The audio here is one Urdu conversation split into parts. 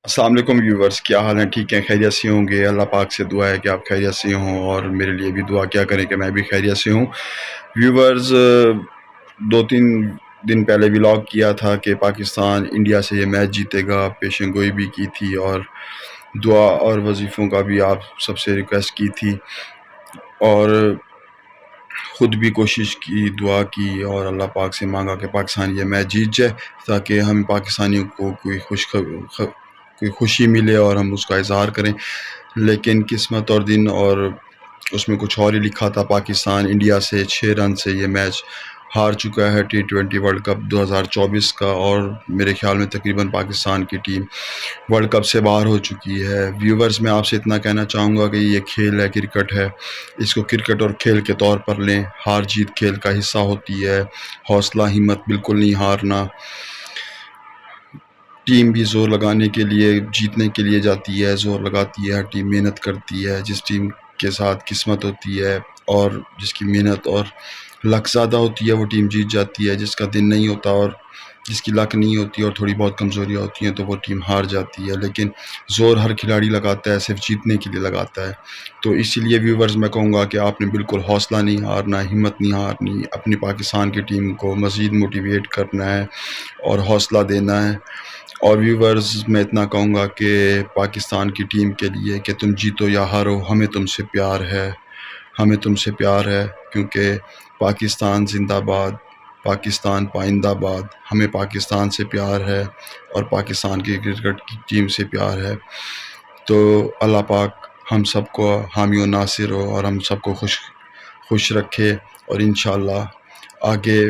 السلام علیکم ویورز، کیا حال ہیں؟ ٹھیک ہیں؟ خیریت سے ہوں گے؟ اللہ پاک سے دعا ہے کہ آپ خیریت سے ہوں، اور میرے لیے بھی دعا کیا کریں کہ میں بھی خیریت سے ہوں۔ ویورز، 2-3 دن پہلے ولاگ کیا تھا کہ پاکستان انڈیا سے یہ میچ جیتے گا، پیشن گوئی بھی کی تھی اور دعا اور وظیفوں کا بھی آپ سب سے ریکویسٹ کی تھی، اور خود بھی کوشش کی، دعا کی اور اللہ پاک سے مانگا کہ پاکستان یہ میچ جیت جائے تاکہ ہم پاکستانیوں کو کوئی خوشی ملے اور ہم اس کا اظہار کریں۔ لیکن قسمت اور دن اور اس میں کچھ اور ہی لکھا تھا۔ پاکستان انڈیا سے 6 رن سے یہ میچ ہار چکا ہے T20 ورلڈ کپ 2024 کا، اور میرے خیال میں تقریباً پاکستان کی ٹیم ورلڈ کپ سے باہر ہو چکی ہے۔ ویورز، میں آپ سے اتنا کہنا چاہوں گا کہ یہ کھیل ہے، کرکٹ ہے، اس کو کرکٹ اور کھیل کے طور پر لیں۔ ہار جیت کھیل کا حصہ ہوتی ہے، حوصلہ ہمت بالکل نہیں ہارنا۔ ٹیم بھی زور لگانے کے لیے، جیتنے کے لیے جاتی ہے، زور لگاتی ہے، ہر ٹیم محنت کرتی ہے۔ جس ٹیم کے ساتھ قسمت ہوتی ہے اور جس کی محنت اور لک زیادہ ہوتی ہے وہ ٹیم جیت جاتی ہے۔ جس کا دن نہیں ہوتا اور جس کی لک نہیں ہوتی اور تھوڑی بہت کمزوریاں ہوتی ہیں تو وہ ٹیم ہار جاتی ہے۔ لیکن زور ہر کھلاڑی لگاتا ہے، صرف جیتنے کے لیے لگاتا ہے۔ تو اسی لیے ویورز، میں کہوں گا کہ آپ نے بالکل حوصلہ نہیں ہارنا، ہمت نہیں ہارنی، اپنی پاکستان کی ٹیم کو مزید موٹیویٹ کرنا ہے اور حوصلہ دینا ہے۔ اور ویورز، میں اتنا کہوں گا کہ پاکستان کی ٹیم کے لیے کہ تم جیتو یا ہارو، ہمیں تم سے پیار ہے، ہمیں تم سے پیار ہے، کیونکہ پاکستان زندہ باد، پاکستان پائندہ باد۔ ہمیں پاکستان سے پیار ہے اور پاکستان کی کرکٹ کی ٹیم سے پیار ہے۔ تو اللہ پاک ہم سب کو حامی و ناصر ہو اور ہم سب کو خوش رکھے، اور انشاءاللہ آگے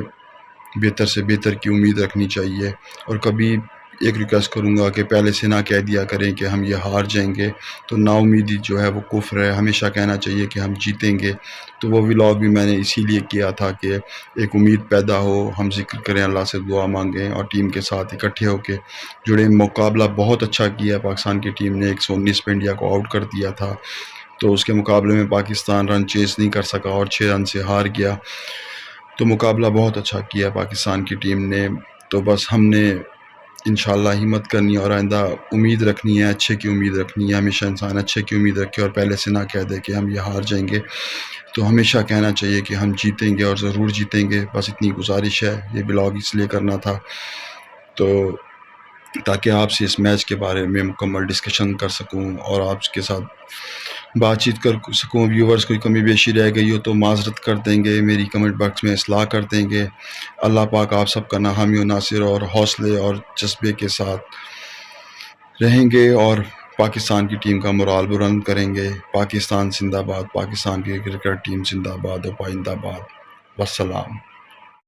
بہتر سے بہتر کی امید رکھنی چاہیے۔ اور کبھی ایک ریکویسٹ کروں گا کہ پہلے سے نہ کہہ دیا کریں کہ ہم یہ ہار جائیں گے، تو نا امیدی جو ہے وہ کفر ہے۔ ہمیشہ کہنا چاہیے کہ ہم جیتیں گے۔ تو وہ ولاگ بھی میں نے اسی لیے کیا تھا کہ ایک امید پیدا ہو، ہم ذکر کریں، اللہ سے دعا مانگیں اور ٹیم کے ساتھ اکٹھے ہو کے جڑے۔ مقابلہ بہت اچھا کیا پاکستان کی ٹیم نے، 119 پہ انڈیا کو آؤٹ کر دیا تھا، تو اس کے مقابلے میں پاکستان رن چیز نہیں کر سکا اور 6 رن سے ہار گیا۔ تو مقابلہ بہت اچھا کیا پاکستان کی ٹیم نے۔ تو بس ہم نے انشاءاللہ ہمت کرنی اور آئندہ امید رکھنی ہے، اچھے کی امید رکھنی ہے۔ ہمیشہ انسان اچھے کی امید رکھے اور پہلے سے نہ کہہ دے کہ ہم یہ ہار جائیں گے۔ تو ہمیشہ کہنا چاہیے کہ ہم جیتیں گے اور ضرور جیتیں گے۔ بس اتنی گزارش ہے، یہ بلاگ اس لیے کرنا تھا تو تاکہ آپ سے اس میچ کے بارے میں مکمل ڈسکشن کر سکوں اور آپ کے ساتھ بات چیت کر سکوں۔ ویورز، کوئی کمی بیشی رہ گئی ہو تو معذرت کر دیں گے، میری کمنٹ باکس میں اصلاح کر دیں گے۔ اللہ پاک آپ سب کا حامی و ناصر اور حوصلے اور جذبے کے ساتھ رہیں گے اور پاکستان کی ٹیم کا مورال بلند کریں گے۔ پاکستان زندہ باد، پاکستان کی کرکٹ ٹیم زندہ باد و پائندہ باد۔ والسلام۔